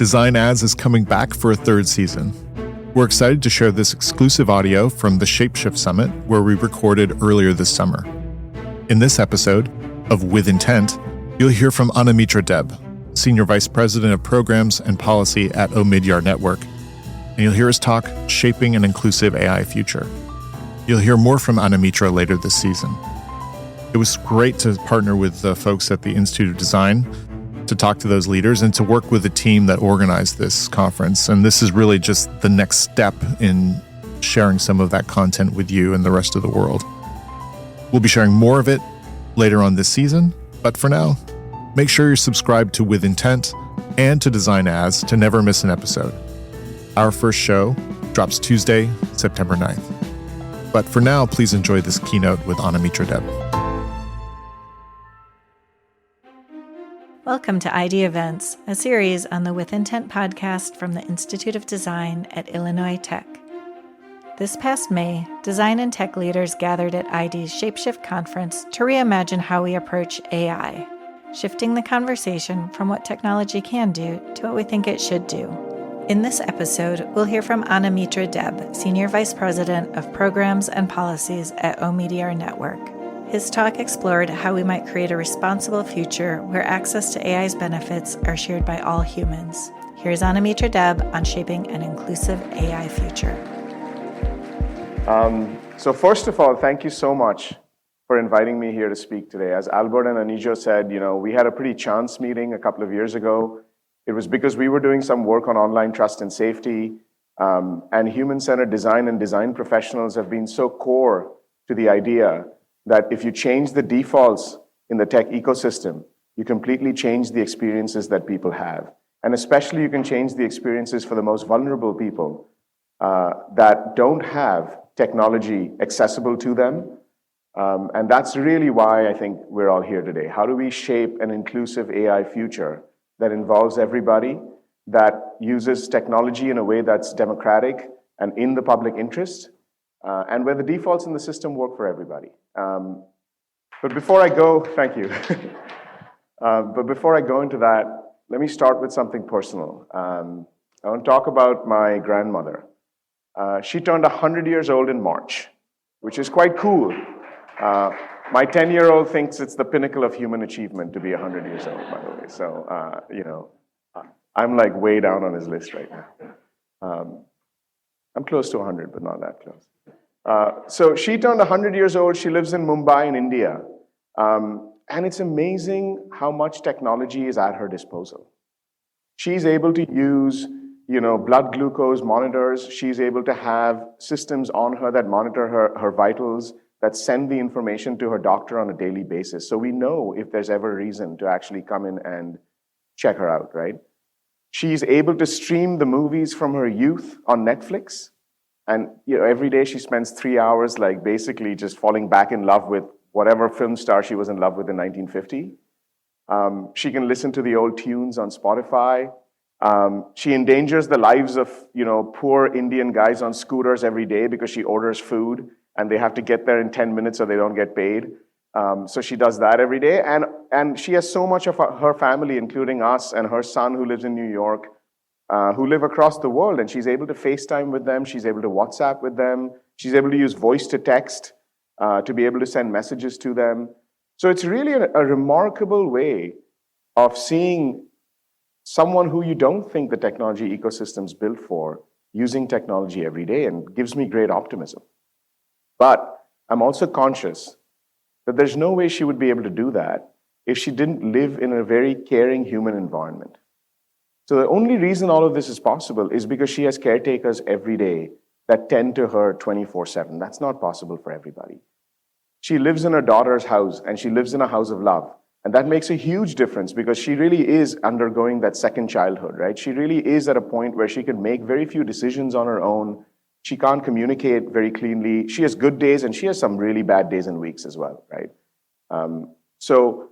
Design As is coming back for a third season. We're excited to share this exclusive audio from the Shapeshift Summit, where we recorded earlier this summer. In this episode of With Intent, you'll hear from Anamitra Deb, Senior Vice President of Programs and Policy at Omidyar Network, and you'll hear us talk shaping an inclusive AI future. You'll hear more from Anamitra later this season. It was great to partner with the folks at the Institute of Design to talk to those leaders and to work with the team that organized this conference. And this is really just the next step in sharing some of that content with you and the rest of the world. We'll be sharing more of it later on this season, but for now, make sure you're subscribed to With Intent and to Design As to never miss an episode. Our first show drops Tuesday, September 9th. But for now, please enjoy this keynote with Anamitra Deb. Welcome to ID Events, a series on the With Intent podcast from the Institute of Design at Illinois Tech. This past May, design and tech leaders gathered at ID's Shapeshift conference to reimagine how we approach AI, shifting the conversation from what technology can do to what we think it should do. In this episode, we'll hear from Anamitra Deb, Senior Vice President of Programs and Policies at Omidyar Network. His talk explored how we might create a responsible future where access to AI's benefits are shared by all humans. Here's Anamitra Deb on shaping an inclusive AI future. So first of all, thank you so much for inviting me here to speak today. As Albert and Anijo said, we had a pretty chance meeting a couple of years ago. It was because we were doing some work on online trust and safety, and human-centered design and design professionals have been so core to the idea that if you change the defaults in the tech ecosystem, you completely change the experiences that people have. And especially you can change the experiences for the most vulnerable people that don't have technology accessible to them. And that's really why I think we're all here today. How do we shape an inclusive AI future that involves everybody, that uses technology in a way that's democratic and in the public interest, and where the defaults in the system work for everybody? But before I go, thank you. But before I go into that, let me start with something personal. I want to talk about my grandmother. She turned 100 years old in March, which is quite cool. My 10-year-old thinks it's the pinnacle of human achievement to be 100 years old, by the way. So, I'm like way down on his list right now. I'm close to 100, but not that close. So she turned 100 years old. She lives in Mumbai in India. And it's amazing how much technology is at her disposal. She's able to use, blood glucose monitors. She's able to have systems on her that monitor her vitals, that send the information to her doctor on a daily basis. So we know if there's ever a reason to actually come in and check her out, right? She's able to stream the movies from her youth on Netflix. And every day she spends 3 hours basically just falling back in love with whatever film star she was in love with in 1950. She can listen to the old tunes on Spotify. She endangers the lives of poor Indian guys on scooters every day because she orders food and they have to get there in 10 minutes or they don't get paid. So she does that every day. And she has so much of her family, including us and her son who lives in New York, who live across the world, and she's able to FaceTime with them, she's able to WhatsApp with them, she's able to use voice to text to be able to send messages to them. So it's really a remarkable way of seeing someone who you don't think the technology ecosystem's built for using technology every day, and gives me great optimism. But I'm also conscious that there's no way she would be able to do that if she didn't live in a very caring human environment. So the only reason all of this is possible is because she has caretakers every day that tend to her 24/7. That's not possible for everybody. She lives in her daughter's house, and she lives in a house of love. And that makes a huge difference because she really is undergoing that second childhood, right? She really is at a point where she can make very few decisions on her own. She can't communicate very cleanly. She has good days, and she has some really bad days and weeks as well, right? So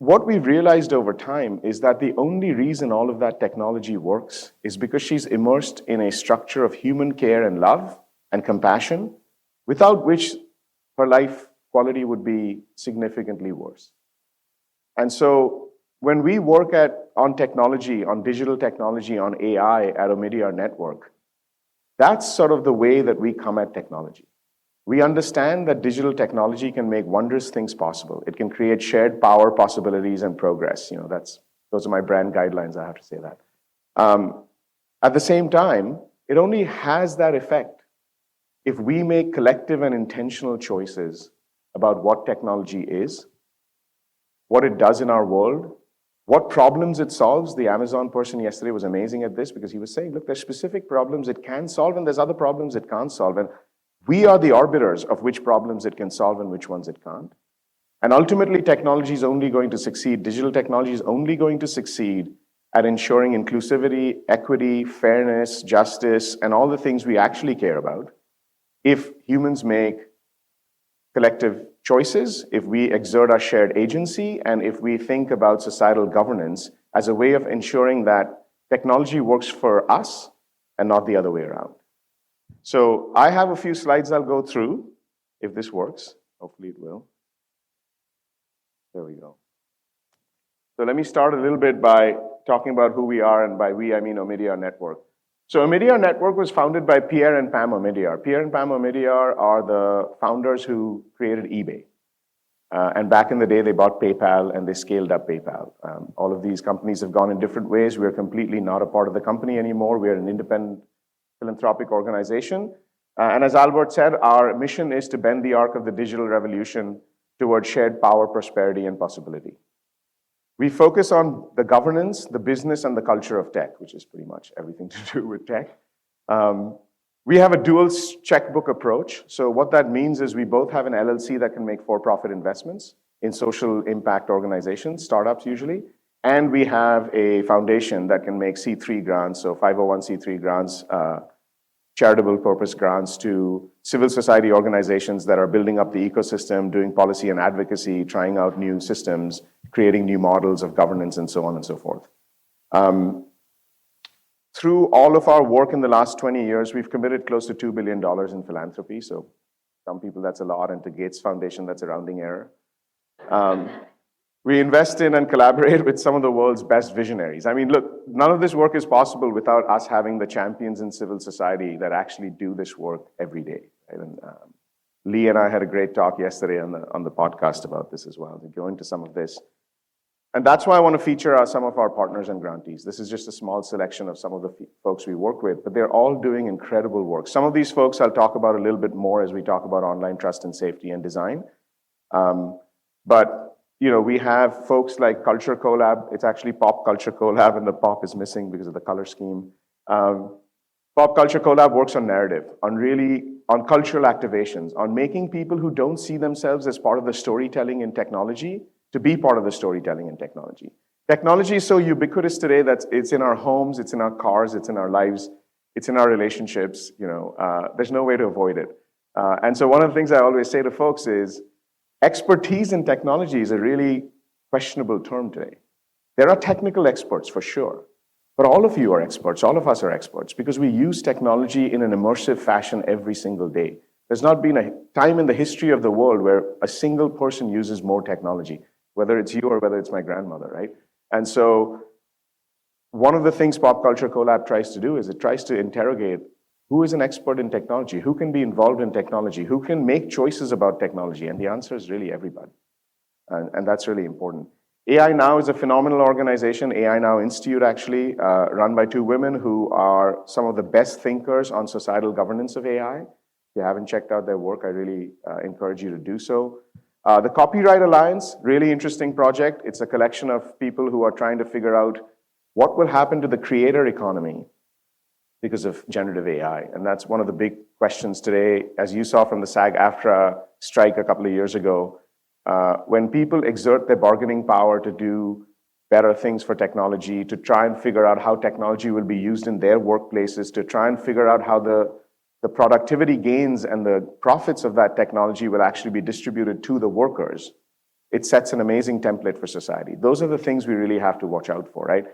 what we've realized over time is that the only reason all of that technology works is because she's immersed in a structure of human care and love and compassion, without which her life quality would be significantly worse. And so when we work at on technology, on digital technology, on AI at Omidyar Network, that's sort of the way that we come at technology. We understand that digital technology can make wondrous things possible. It can create shared power, possibilities, and progress. Those are my brand guidelines, I have to say that. At the same time, it only has that effect if we make collective and intentional choices about what technology is, what it does in our world, what problems it solves. The Amazon person yesterday was amazing at this because he was saying, look, there's specific problems it can solve and there's other problems it can't solve. And we are the arbiters of which problems it can solve and which ones it can't. And ultimately, technology is only going to succeed. Digital technology is only going to succeed at ensuring inclusivity, equity, fairness, justice, and all the things we actually care about if humans make collective choices, if we exert our shared agency, and if we think about societal governance as a way of ensuring that technology works for us and not the other way around. So I have a few slides I'll go through, if this works. Hopefully it will. There we go. So let me start a little bit by talking about who we are, and by we, I mean Omidyar Network. So Omidyar Network was founded by Pierre and Pam Omidyar. Pierre and Pam Omidyar are the founders who created eBay. And back in the day, they bought PayPal and they scaled up PayPal. All of these companies have gone in different ways. We're completely not a part of the company anymore. We're an independent philanthropic organization. And as Albert said, our mission is to bend the arc of the digital revolution towards shared power, prosperity, and possibility. We focus on the governance, the business, and the culture of tech, which is pretty much everything to do with tech. We have a dual checkbook approach. So what that means is we both have an LLC that can make for-profit investments in social impact organizations, startups usually, and we have a foundation that can make C3 grants, so 501c3 grants, charitable purpose grants to civil society organizations that are building up the ecosystem, doing policy and advocacy, trying out new systems, creating new models of governance, and so on and so forth. Through all of our work in the last 20 years, we've committed close to $2 billion in philanthropy. So some people, that's a lot, and to Gates Foundation, that's a rounding error. We invest in and collaborate with some of the world's best visionaries. I mean, look, none of this work is possible without us having the champions in civil society that actually do this work every day. Right? And Lee and I had a great talk yesterday on the podcast about this as well, to go into some of this. And that's why I want to feature some of our partners and grantees. This is just a small selection of some of the folks we work with, but they're all doing incredible work. Some of these folks I'll talk about a little bit more as we talk about online trust and safety and design. But we have folks like Culture Collab. It's actually Pop Culture Collab, and the pop is missing because of the color scheme. Pop Culture Collab works on narrative, on cultural activations, on making people who don't see themselves as part of the storytelling in technology to be part of the storytelling in technology. Technology is so ubiquitous today that it's in our homes, it's in our cars, it's in our lives, it's in our relationships. There's no way to avoid it. And so one of the things I always say to folks is, expertise in technology is a really questionable term today. There are technical experts for sure, but all of you are experts, all of us are experts, because we use technology in an immersive fashion every single day. There's not been a time in the history of the world where a single person uses more technology, whether it's you or whether it's my grandmother, right? And so one of the things Pop Culture Collab tries to do is it tries to interrogate who is an expert in technology, who can be involved in technology, who can make choices about technology, and the answer is really everybody. And that's really important. AI Now is a phenomenal organization, AI Now Institute actually, run by two women who are some of the best thinkers on societal governance of AI. If you haven't checked out their work, I really encourage you to do so. The Copyright Alliance, really interesting project. It's a collection of people who are trying to figure out what will happen to the creator economy because of generative AI. And that's one of the big questions today, as you saw from the SAG-AFTRA strike a couple of years ago. When people exert their bargaining power to do better things for technology, to try and figure out how technology will be used in their workplaces, to try and figure out how the productivity gains and the profits of that technology will actually be distributed to the workers, it sets an amazing template for society. Those are the things we really have to watch out for, right?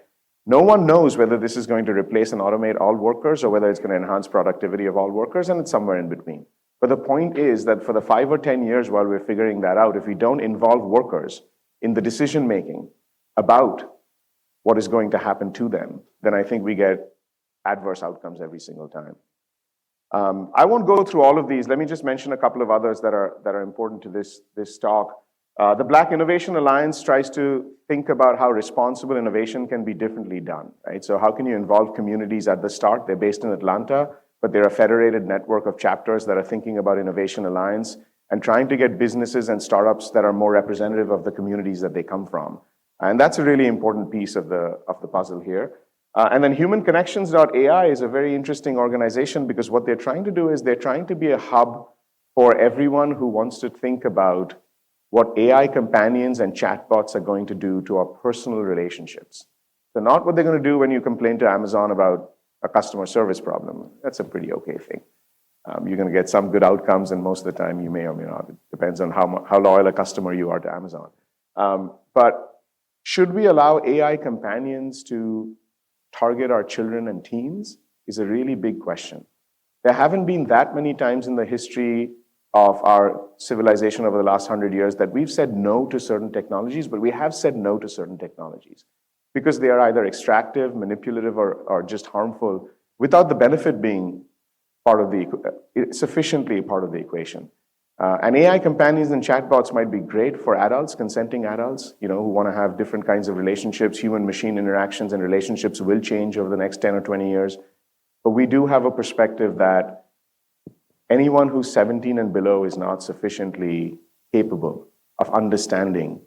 No one knows whether this is going to replace and automate all workers or whether it's going to enhance productivity of all workers, and it's somewhere in between. But the point is that for the 5 or 10 years while we're figuring that out, if we don't involve workers in the decision-making about what is going to happen to them, then I think we get adverse outcomes every single time. I won't go through all of these. Let me just mention a couple of others that are important to this talk. The Black Innovation Alliance tries to think about how responsible innovation can be differently done, right? So how can you involve communities at the start? They're based in Atlanta, but they're a federated network of chapters that are thinking about Innovation Alliance and trying to get businesses and startups that are more representative of the communities that they come from. And that's a really important piece of the puzzle here. And then HumanConnections.ai is a very interesting organization because what they're trying to do is they're trying to be a hub for everyone who wants to think about what AI companions and chatbots are going to do to our personal relationships. So not what they're going to do when you complain to Amazon about a customer service problem. That's a pretty okay thing. You're going to get some good outcomes, and most of the time you may or may not. It depends on how loyal a customer you are to Amazon. But should we allow AI companions to target our children and teens is a really big question. There haven't been that many times in the history of our civilization over the last 100 years that we've said no to certain technologies, but we have said no to certain technologies because they are either extractive, manipulative, or just harmful without the benefit being sufficiently part of the equation. And AI companions and chatbots might be great for adults, consenting adults, who want to have different kinds of relationships. Human-machine interactions and relationships will change over the next 10 or 20 years. But we do have a perspective that anyone who's 17 and below is not sufficiently capable of understanding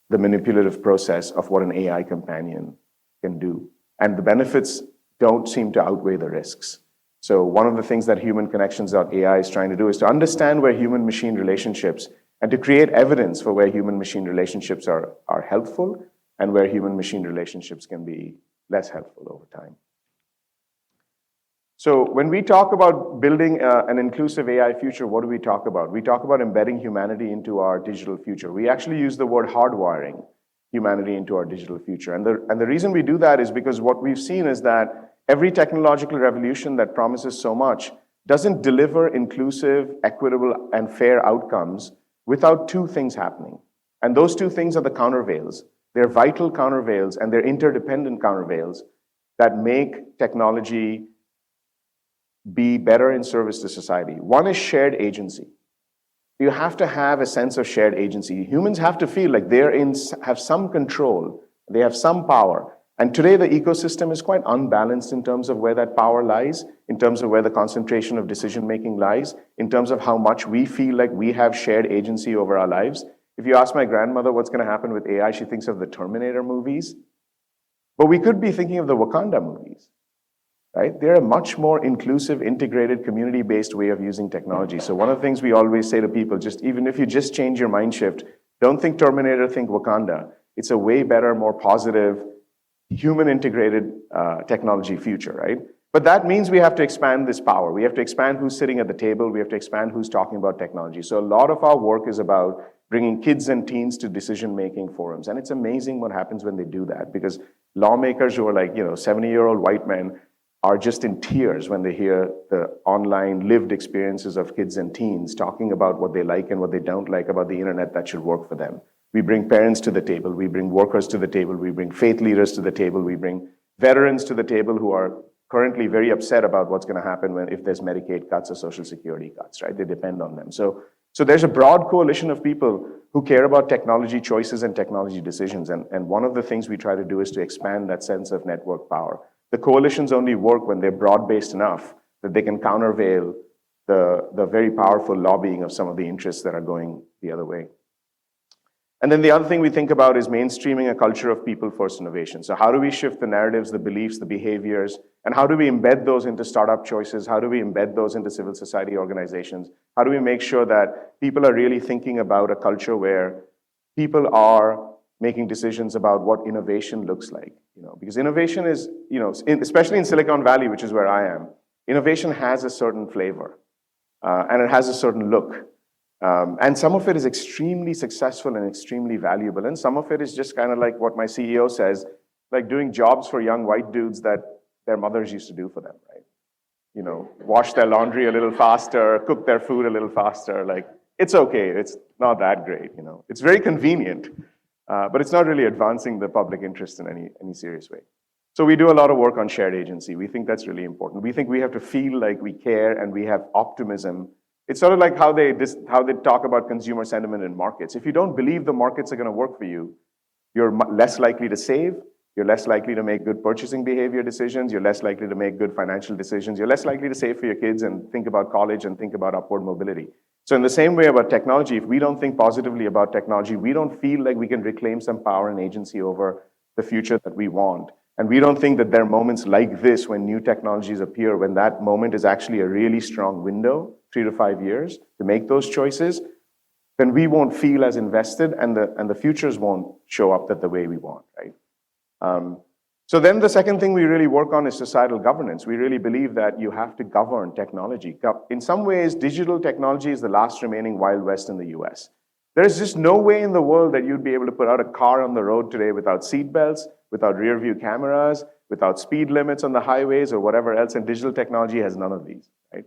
the manipulative process of what an AI companion can do. And the benefits don't seem to outweigh the risks. So one of the things that HumanConnections.ai is trying to do is to understand where human-machine relationships and to create evidence for where human-machine relationships are helpful and where human-machine relationships can be less helpful over time. So when we talk about building an inclusive AI future, what do we talk about? We talk about embedding humanity into our digital future. We actually use the word hardwiring humanity into our digital future. And the reason we do that is because what we've seen is that every technological revolution that promises so much doesn't deliver inclusive, equitable, and fair outcomes without two things happening. And those two things are the countervails. They're vital countervails and they're interdependent countervails that make technology be better in service to society. One is shared agency. You have to have a sense of shared agency. Humans have to feel like have some control, they have some power. And today the ecosystem is quite unbalanced in terms of where that power lies, in terms of where the concentration of decision-making lies, in terms of how much we feel like we have shared agency over our lives. If you ask my grandmother what's going to happen with AI, she thinks of the Terminator movies. But we could be thinking of the Wakanda movies, right? They're a much more inclusive, integrated, community-based way of using technology. So one of the things we always say to people, even if you just change your mind shift, don't think Terminator, think Wakanda. It's a way better, more positive, human-integrated technology future, right? But that means we have to expand this power. We have to expand who's sitting at the table. We have to expand who's talking about technology. So a lot of our work is about bringing kids and teens to decision-making forums. And it's amazing what happens when they do that, because lawmakers who are like, 70-year-old white men are just in tears when they hear the online lived experiences of kids and teens talking about what they like and what they don't like about the internet that should work for them. We bring parents to the table, we bring workers to the table, we bring faith leaders to the table, we bring veterans to the table who are currently very upset about what's going to happen if there's Medicaid cuts or Social Security cuts, right? They depend on them. So there's a broad coalition of people who care about technology choices and technology decisions. And one of the things we try to do is to expand that sense of network power. The coalitions only work when they're broad-based enough that they can countervail the very powerful lobbying of some of the interests that are going the other way. And then the other thing we think about is mainstreaming a culture of people-first innovation. So how do we shift the narratives, the beliefs, the behaviors, and how do we embed those into startup choices? How do we embed those into civil society organizations? How do we make sure that people are really thinking about a culture where people are making decisions about what innovation looks like? Because innovation is, especially in Silicon Valley, which is where I am, innovation has a certain flavor, and it has a certain look. And some of it is extremely successful and extremely valuable. And some of it is just kind of like what my CEO says, like doing jobs for young white dudes that their mothers used to do for them, right? Wash their laundry a little faster, cook their food a little faster. Like, it's okay. It's not that great, It's very convenient. But it's not really advancing the public interest in any serious way. So we do a lot of work on shared agency. We think that's really important. We think we have to feel like we care and we have optimism. It's sort of like how they talk about consumer sentiment in markets. If you don't believe the markets are going to work for you, you're less likely to save. You're less likely to make good purchasing behavior decisions. You're less likely to make good financial decisions. You're less likely to save for your kids and think about college and think about upward mobility. So in the same way about technology, if we don't think positively about technology, we don't feel like we can reclaim some power and agency over the future that we want. And we don't think that there are moments like this when new technologies appear, when that moment is actually a really strong window, 3 to 5 years, to make those choices, then we won't feel as invested and the futures won't show up the way we want, right? So then the second thing we really work on is societal governance. We really believe that you have to govern technology. In some ways, digital technology is the last remaining Wild West in the US. There's just no way in the world that you'd be able to put out a car on the road today without seatbelts, without rear view cameras, without speed limits on the highways or whatever else, and digital technology has none of these, right?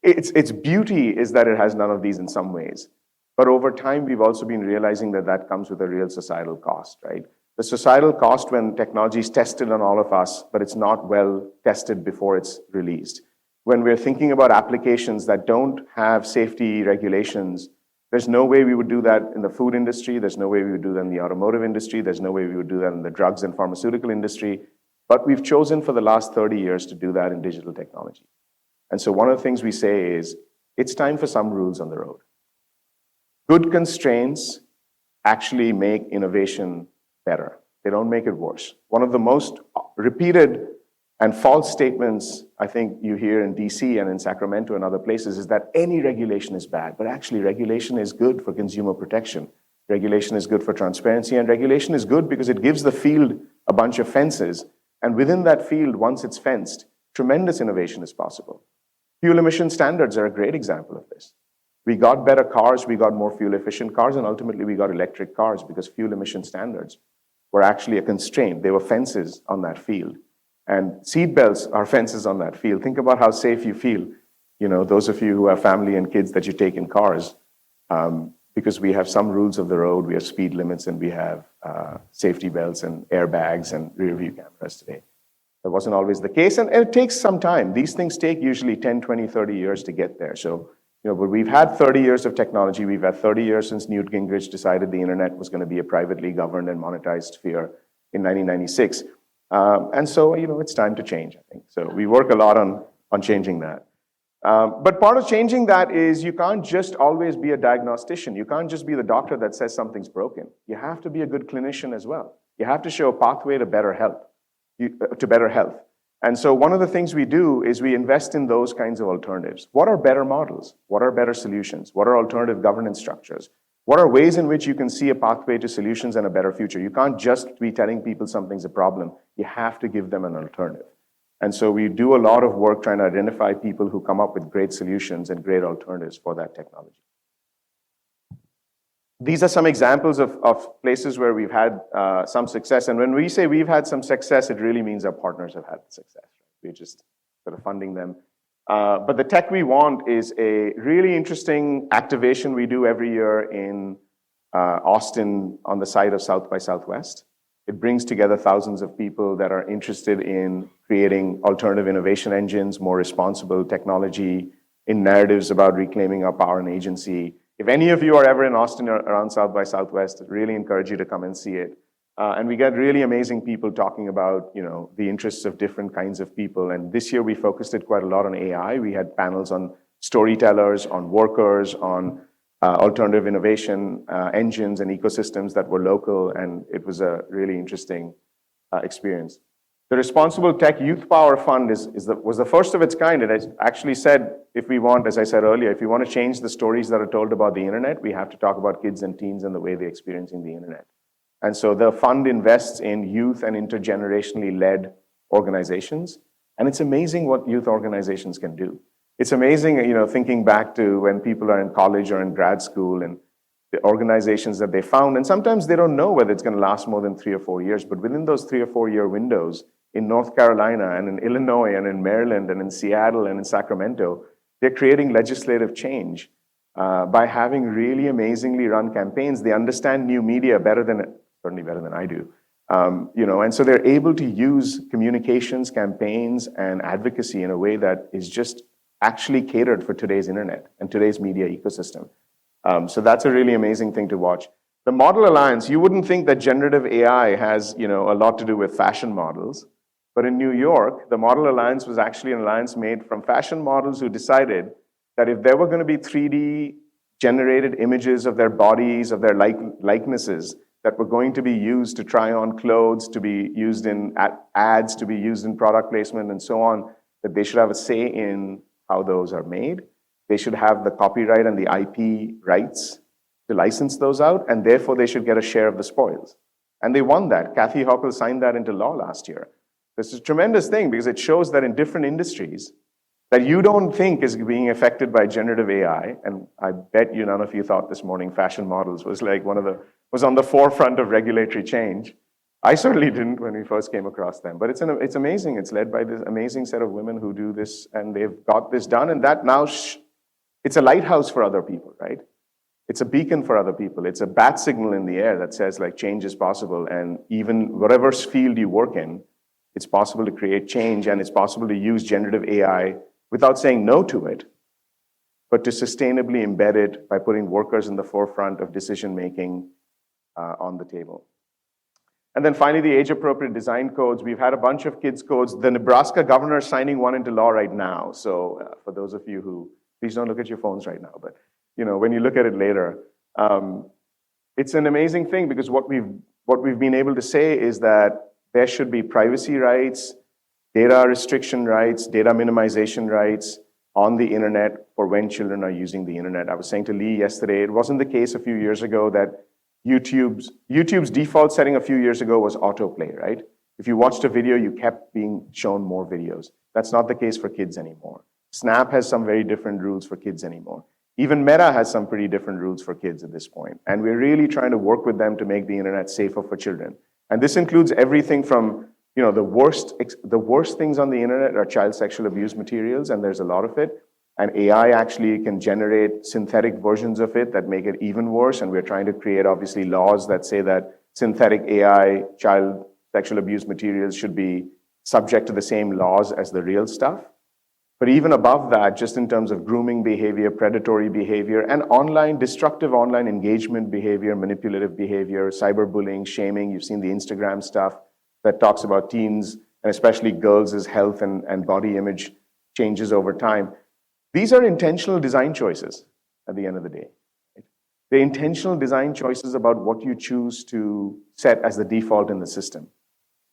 Its beauty is that it has none of these in some ways. But over time, we've also been realizing that that comes with a real societal cost, right? The societal cost when technology is tested on all of us, but it's not well tested before it's released. When we're thinking about applications that don't have safety regulations, there's no way we would do that in the food industry. There's no way we would do that in the automotive industry. There's no way we would do that in the drugs and pharmaceutical industry. But we've chosen for the last 30 years to do that in digital technology. And so one of the things we say is, it's time for some rules on the road. Good constraints actually make innovation better. They don't make it worse. One of the most repeated and false statements I think you hear in DC and in Sacramento and other places is that any regulation is bad, but actually regulation is good for consumer protection. Regulation is good for transparency, and regulation is good because it gives the field a bunch of fences, and within that field, once it's fenced, tremendous innovation is possible. Fuel emission standards are a great example of this. We got better cars, we got more fuel efficient cars, and ultimately we got electric cars because fuel emission standards were actually a constraint. They were fences on that field. And seat belts are fences on that field. Think about how safe you feel, those of you who have family and kids that you take in cars, because we have some rules of the road, we have speed limits, and we have safety belts and airbags and rear view cameras today. That wasn't always the case, and it takes some time. These things take usually 10, 20, 30 years to get there. So, but we've had 30 years of technology. We've had 30 years since Newt Gingrich decided the internet was going to be a privately governed and monetized sphere in 1996. And so, it's time to change, I think. So we work a lot on changing that. But part of changing that is you can't just always be a diagnostician. You can't just be the doctor that says something's broken. You have to be a good clinician as well. You have to show a pathway to better health. And so one of the things we do is we invest in those kinds of alternatives. What are better models? What are better solutions? What are alternative governance structures? What are ways in which you can see a pathway to solutions and a better future? You can't just be telling people something's a problem. You have to give them an alternative. And so we do a lot of work trying to identify people who come up with great solutions and great alternatives for that technology. These are some examples of places where we've had some success. And when we say we've had some success, it really means our partners have had success. Right? We're just sort of funding them. But the tech we want is a really interesting activation we do every year in Austin on the site of South by Southwest. It brings together thousands of people that are interested in creating alternative innovation engines, more responsible technology, in narratives about reclaiming our power and agency. If any of you are ever in Austin or around South by Southwest, I really encourage you to come and see it. And we get really amazing people talking about, the interests of different kinds of people. And this year we focused it quite a lot on AI. We had panels on storytellers, on workers, on alternative innovation engines and ecosystems that were local. And it was a really interesting experience. The Responsible Tech Youth Power Fund was the first of its kind. It actually said, if we want, as I said earlier, if we want to change the stories that are told about the internet, we have to talk about kids and teens and the way they're experiencing the internet. And so the fund invests in youth and intergenerationally led organizations. And it's amazing what youth organizations can do. It's amazing, thinking back to when people are in college or in grad school and the organizations that they found. And sometimes they don't know whether it's going to last more than 3 or 4 years. But within those 3 or 4 year windows, in North Carolina and in Illinois and in Maryland and in Seattle and in Sacramento, they're creating legislative change by having really amazingly run campaigns. They understand new media better than certainly better than I do. And so they're able to use communications, campaigns, and advocacy in a way that is just actually catered for today's internet and today's media ecosystem. So that's a really amazing thing to watch. The Model Alliance, you wouldn't think that generative AI has a lot to do with fashion models, but in New York, the Model Alliance was actually an alliance made from fashion models who decided that if there were going to be 3D generated images of their bodies, of their likenesses, that were going to be used to try on clothes, to be used in ads, to be used in product placement, and so on, that they should have a say in how those are made. They should have the copyright and the IP rights to license those out, and therefore they should get a share of the spoils. And they won that. Kathy Hochul signed that into law last year. This is a tremendous thing because it shows that in different industries that you don't think is being affected by generative AI, and I bet you none of you thought this morning fashion models was like was on the forefront of regulatory change. I certainly didn't when we first came across them, but it's amazing. It's led by this amazing set of women who do this, and they've got this done, and that now it's a lighthouse for other people, right? It's a beacon for other people. It's a bat signal in the air that says like change is possible, and even whatever field you work in, it's possible to create change, and it's possible to use generative AI without saying no to it, but to sustainably embed it by putting workers in the forefront of decision-making on the table. And then finally, the age-appropriate design codes. We've had a bunch of kids' codes. The Nebraska governor is signing one into law right now. So for those of you who, please don't look at your phones right now, but when you look at it later, it's an amazing thing because what we've been able to say is that there should be privacy rights, data restriction rights, data minimization rights on the internet for when children are using the internet. I was saying to Lee yesterday, it wasn't the case a few years ago that YouTube's default setting a few years ago was autoplay, right? If you watched a video, you kept being shown more videos. That's not the case for kids anymore. Snap has some very different rules for kids anymore. Even Meta has some pretty different rules for kids at this point. And we're really trying to work with them to make the internet safer for children. And this includes everything from the worst things on the internet are child sexual abuse materials, and there's a lot of it. And AI actually can generate synthetic versions of it that make it even worse. And we're trying to create, obviously, laws that say that synthetic AI child sexual abuse materials should be subject to the same laws as the real stuff. But even above that, just in terms of grooming behavior, predatory behavior, and destructive online engagement behavior, manipulative behavior, cyberbullying, shaming. You've seen the Instagram stuff that talks about teens, and especially girls' health and body image changes over time. These are intentional design choices at the end of the day. They're intentional design choices about what you choose to set as the default in the system.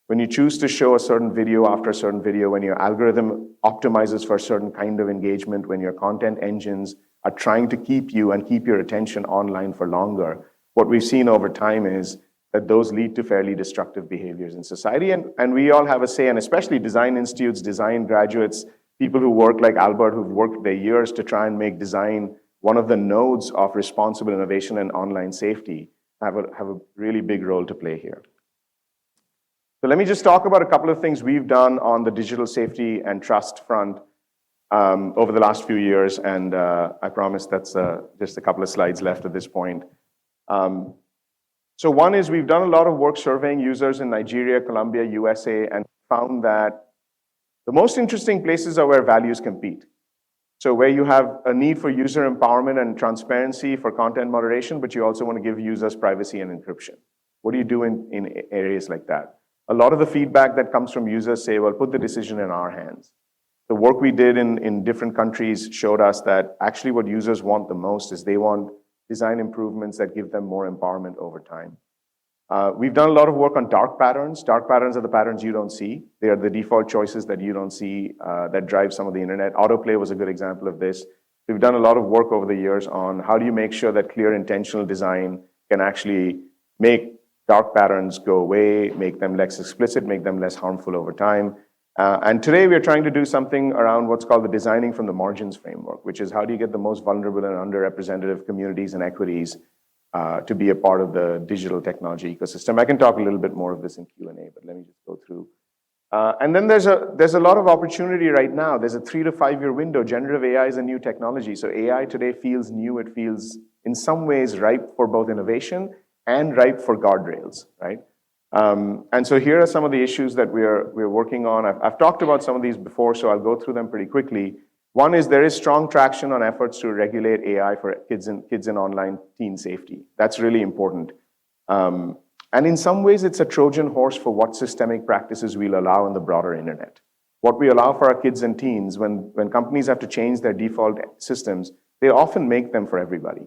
When you choose to show a certain video after a certain video, when your algorithm optimizes for a certain kind of engagement, when your content engines are trying to keep you and keep your attention online for longer, what we've seen over time is that those lead to fairly destructive behaviors in society. And we all have a say, and especially design institutes, design graduates, people who work like Albert, who've worked their years to try and make design one of the nodes of responsible innovation and online safety, have a really big role to play here. So let me just talk about a couple of things we've done on the digital safety and trust front over the last few years, and I promise that's just a couple of slides left at this point. So one is we've done a lot of work surveying users in Nigeria, Colombia, USA, and found that the most interesting places are where values compete. So where you have a need for user empowerment and transparency for content moderation, but you also want to give users privacy and encryption. What do you do in areas like that? A lot of the feedback that comes from users say, well, put the decision in our hands. The work we did in different countries showed us that actually what users want the most is they want design improvements that give them more empowerment over time. We've done a lot of work on dark patterns. Dark patterns are the patterns you don't see. They are the default choices that you don't see that drive some of the internet. Autoplay was a good example of this. We've done a lot of work over the years on how do you make sure that clear intentional design can actually make dark patterns go away, make them less explicit, make them less harmful over time. And today we're trying to do something around what's called the designing from the margins framework, which is how do you get the most vulnerable and underrepresented communities and equities to be a part of the digital technology ecosystem. I can talk a little bit more of this in Q&A, but let me just go through. And then there's a lot of opportunity right now. There's a 3 to 5 year window. Generative AI is a new technology. So AI today feels new. It feels in some ways ripe for both innovation and ripe for guardrails, right? And so here are some of the issues that we're working on. I've talked about some of these before, so I'll go through them pretty quickly. One is there is strong traction on efforts to regulate AI for kids in online teen safety. That's really important. And in some ways, it's a Trojan horse for what systemic practices we'll allow in the broader internet. What we allow for our kids and teens, when companies have to change their default systems, they often make them for everybody.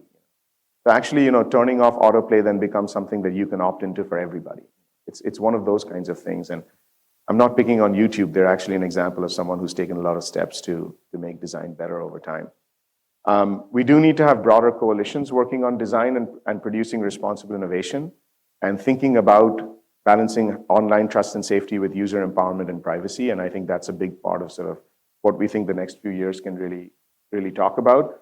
So actually, turning off autoplay then becomes something that you can opt into for everybody. It's one of those kinds of things. And I'm not picking on YouTube. They're actually an example of someone who's taken a lot of steps to make design better over time. We do need to have broader coalitions working on design and producing responsible innovation and thinking about balancing online trust and safety with user empowerment and privacy. And I think that's a big part of sort of what we think the next few years can really talk about.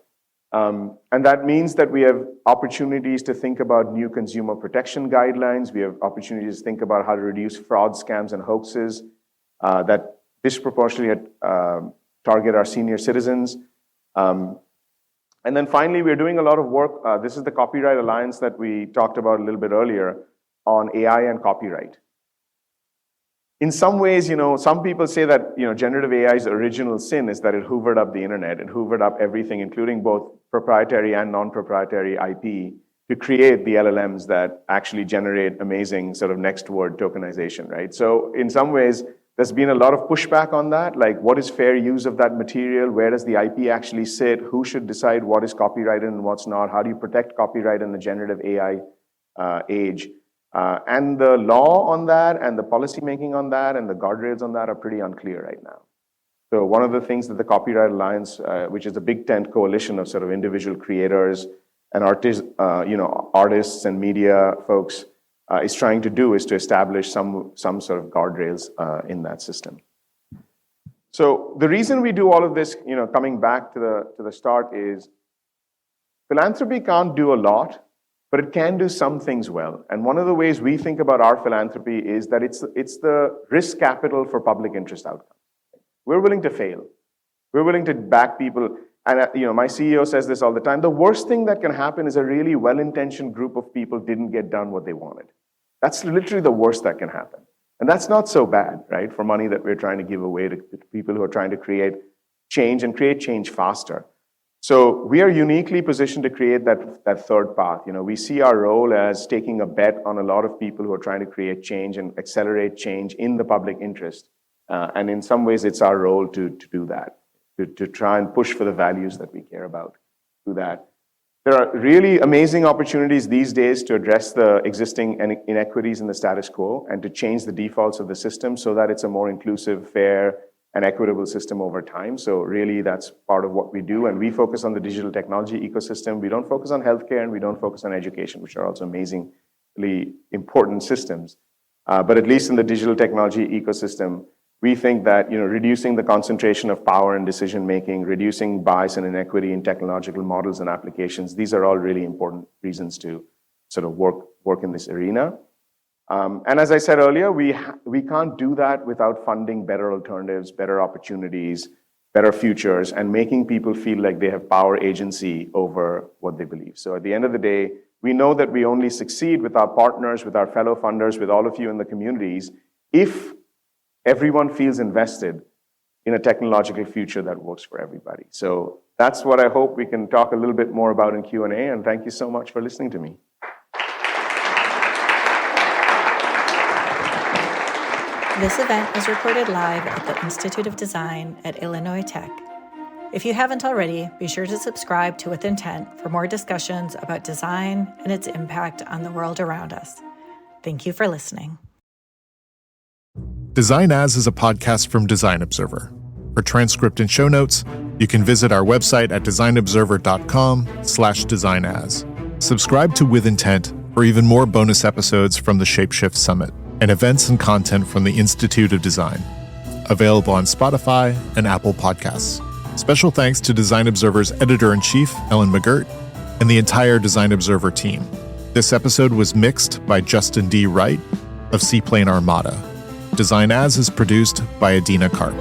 And that means that we have opportunities to think about new consumer protection guidelines. We have opportunities to think about how to reduce fraud, scams, and hoaxes that disproportionately target our senior citizens. And then finally, we're doing a lot of work. This is the Copyright Alliance that we talked about a little bit earlier on AI and copyright. In some ways, some people say that, generative AI's original sin is that it hoovered up the internet. It hoovered up everything, including both proprietary and non-proprietary IP, to create the LLMs that actually generate amazing sort of next word tokenization, right? So in some ways, there's been a lot of pushback on that, like what is fair use of that material? Where does the IP actually sit? Who should decide what is copyrighted and what's not? How do you protect copyright in the generative AI age? And the law on that and the policy making on that and the guardrails on that are pretty unclear right now. So one of the things that the Copyright Alliance, which is a big tent coalition of sort of individual creators and artists and media folks, is trying to do is to establish some sort of guardrails in that system. So the reason we do all of this, coming back to the start, is philanthropy can't do a lot, but it can do some things well. And one of the ways we think about our philanthropy is that it's the risk capital for public interest outcomes. We're willing to fail. We're willing to back people. And my CEO says this all the time. The worst thing that can happen is a really well-intentioned group of people didn't get done what they wanted. That's literally the worst that can happen. And that's not so bad, right, for money that we're trying to give away to people who are trying to create change and create change faster. So we are uniquely positioned to create that third path. We see our role as taking a bet on a lot of people who are trying to create change and accelerate change in the public interest. And in some ways, it's our role to do that, to try and push for the values that we care about, do that. There are really amazing opportunities these days to address the existing inequities in the status quo and to change the defaults of the system so that it's a more inclusive, fair, and equitable system over time. So really, that's part of what we do. And we focus on the digital technology ecosystem. We don't focus on healthcare and we don't focus on education, which are also amazingly important systems. But at least in the digital technology ecosystem, we think that reducing the concentration of power and decision-making, reducing bias and inequity in technological models and applications, these are all really important reasons to sort of work in this arena. And as I said earlier, we can't do that without funding better alternatives, better opportunities, better futures, and making people feel like they have power agency over what they believe. So at the end of the day, we know that we only succeed with our partners, with our fellow funders, with all of you in the communities, if everyone feels invested in a technological future that works for everybody. So that's what I hope we can talk a little bit more about in Q&A, and thank you so much for listening to me. This event was recorded live at the Institute of Design at Illinois Tech. If you haven't already, be sure to subscribe to With Intent for more discussions about design and its impact on the world around us. Thank you for listening. Design As is a podcast from Design Observer. For transcript and show notes, you can visit our website at designobserver.com/designaz. Subscribe to With Intent for even more bonus episodes from the Shapeshift Summit and events and content from the Institute of Design. Available on Spotify and Apple Podcasts. Special thanks to Design Observer's editor-in-chief, Ellen McGirt, and the entire Design Observer team. This episode was mixed by Justin D. Wright of Seaplane Armada. Design As is produced by Adina Karp.